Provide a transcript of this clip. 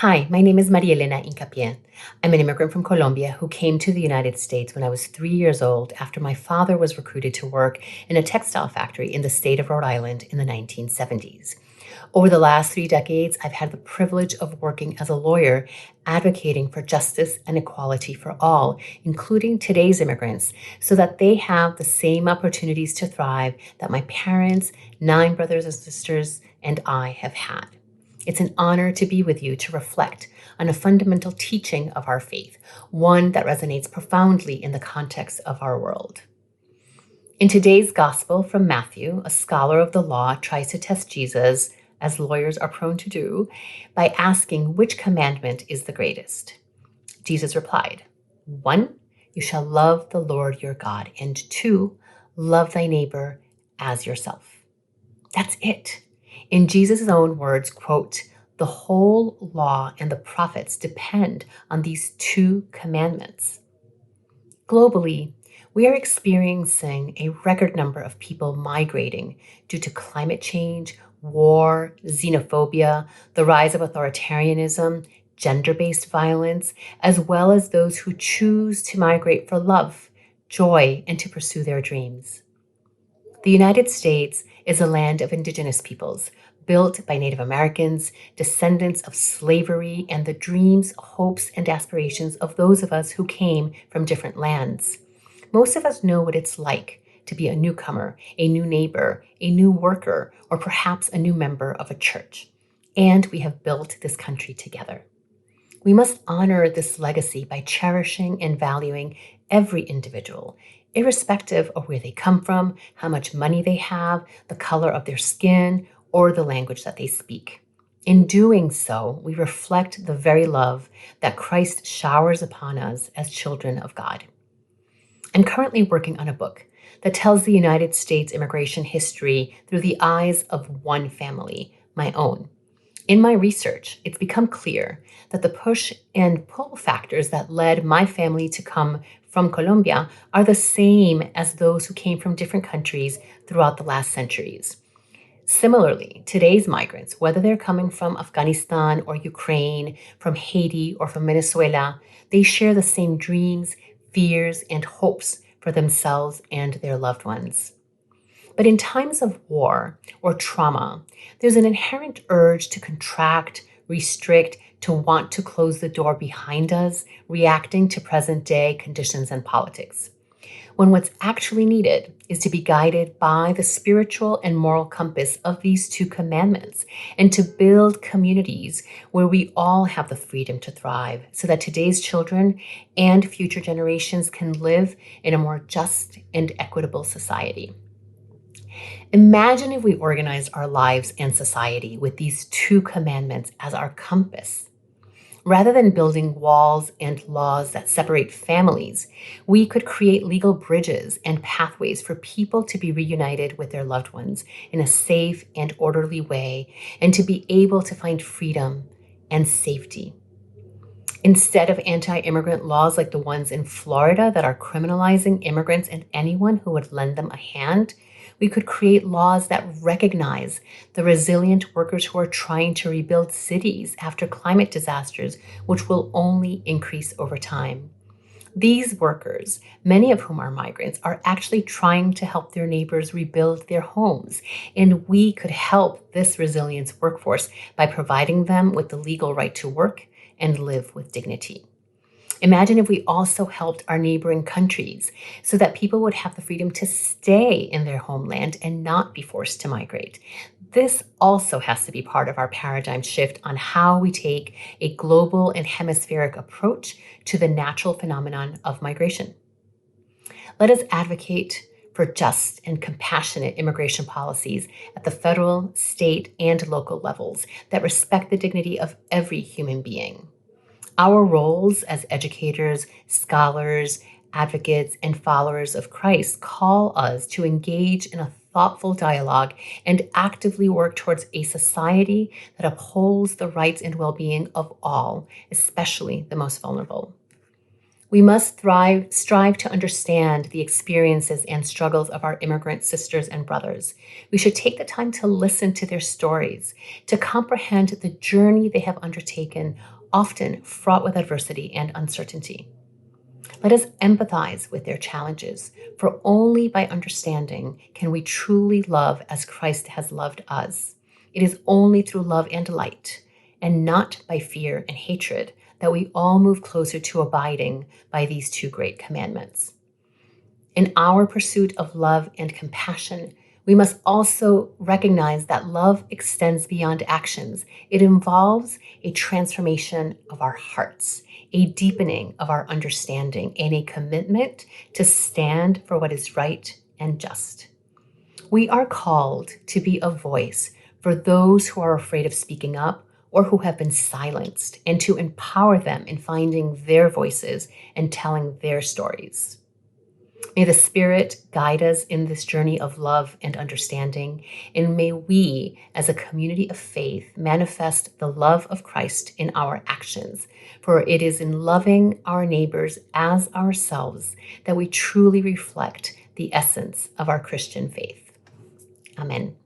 Hi, my name is Marielena Hincapié. I'm an immigrant from Colombia who came to the United States when I was 3 years old after my father was recruited to work in a textile factory in the state of Rhode Island in the 1970s. Over the last 3 decades, I've had the privilege of working as a lawyer, advocating for justice and equality for all, including today's immigrants, so that they have the same opportunities to thrive that my parents, 9 brothers and sisters, and I have had. It's an honor to be with you to reflect on a fundamental teaching of our faith, one that resonates profoundly in the context of our world. In today's gospel from Matthew, a scholar of the law tries to test Jesus, as lawyers are prone to do, by asking which commandment is the greatest. Jesus replied, 1, you shall love the Lord your God, and 2, love thy neighbor as yourself. That's it. In Jesus' own words, quote, the whole law and the prophets depend on these 2 commandments. Globally, we are experiencing a record number of people migrating due to climate change, war, xenophobia, the rise of authoritarianism, gender-based violence, as well as those who choose to migrate for love, joy, and to pursue their dreams. The United States is a land of indigenous peoples, built by Native Americans, descendants of slavery, and the dreams, hopes, and aspirations of those of us who came from different lands. Most of us know what it's like to be a newcomer, a new neighbor, a new worker, or perhaps a new member of a church. And we have built this country together. We must honor this legacy by cherishing and valuing every individual, irrespective of where they come from, how much money they have, the color of their skin, or the language that they speak. In doing so, we reflect the very love that Christ showers upon us as children of God. I'm currently working on a book that tells the United States immigration history through the eyes of one family, my own. In my research, it's become clear that the push and pull factors that led my family to come from Colombia are the same as those who came from different countries throughout the last centuries. Similarly, today's migrants, whether they're coming from Afghanistan or Ukraine, from Haiti or from Venezuela, they share the same dreams, fears, and hopes for themselves and their loved ones. But in times of war or trauma, there's an inherent urge to contract, restrict, to want to close the door behind us, reacting to present day conditions and politics. When what's actually needed is to be guided by the spiritual and moral compass of these 2 commandments and to build communities where we all have the freedom to thrive so that today's children and future generations can live in a more just and equitable society. Imagine if we organized our lives and society with these 2 commandments as our compass. Rather than building walls and laws that separate families, we could create legal bridges and pathways for people to be reunited with their loved ones in a safe and orderly way and to be able to find freedom and safety. Instead of anti-immigrant laws like the ones in Florida that are criminalizing immigrants and anyone who would lend them a hand, we could create laws that recognize the resilient workers who are trying to rebuild cities after climate disasters, which will only increase over time. These workers, many of whom are migrants, are actually trying to help their neighbors rebuild their homes. And we could help this resilience workforce by providing them with the legal right to work and live with dignity. Imagine if we also helped our neighboring countries so that people would have the freedom to stay in their homeland and not be forced to migrate. This also has to be part of our paradigm shift on how we take a global and hemispheric approach to the natural phenomenon of migration. Let us advocate for just and compassionate immigration policies at the federal, state, and local levels that respect the dignity of every human being. Our roles as educators, scholars, advocates, and followers of Christ call us to engage in a thoughtful dialogue and actively work towards a society that upholds the rights and well-being of all, especially the most vulnerable. We must strive to understand the experiences and struggles of our immigrant sisters and brothers. We should take the time to listen to their stories, to comprehend the journey they have undertaken, often fraught with adversity and uncertainty. Let us empathize with their challenges, for only by understanding can we truly love as Christ has loved us. It is only through love and light, and not by fear and hatred, that we all move closer to abiding by these two great commandments. In our pursuit of love and compassion, we must also recognize that love extends beyond actions. It involves a transformation of our hearts, a deepening of our understanding, and a commitment to stand for what is right and just. We are called to be a voice for those who are afraid of speaking up or who have been silenced, and to empower them in finding their voices and telling their stories. May the Spirit guide us in this journey of love and understanding, and may we, as a community of faith, manifest the love of Christ in our actions. For it is in loving our neighbors as ourselves that we truly reflect the essence of our Christian faith. Amen.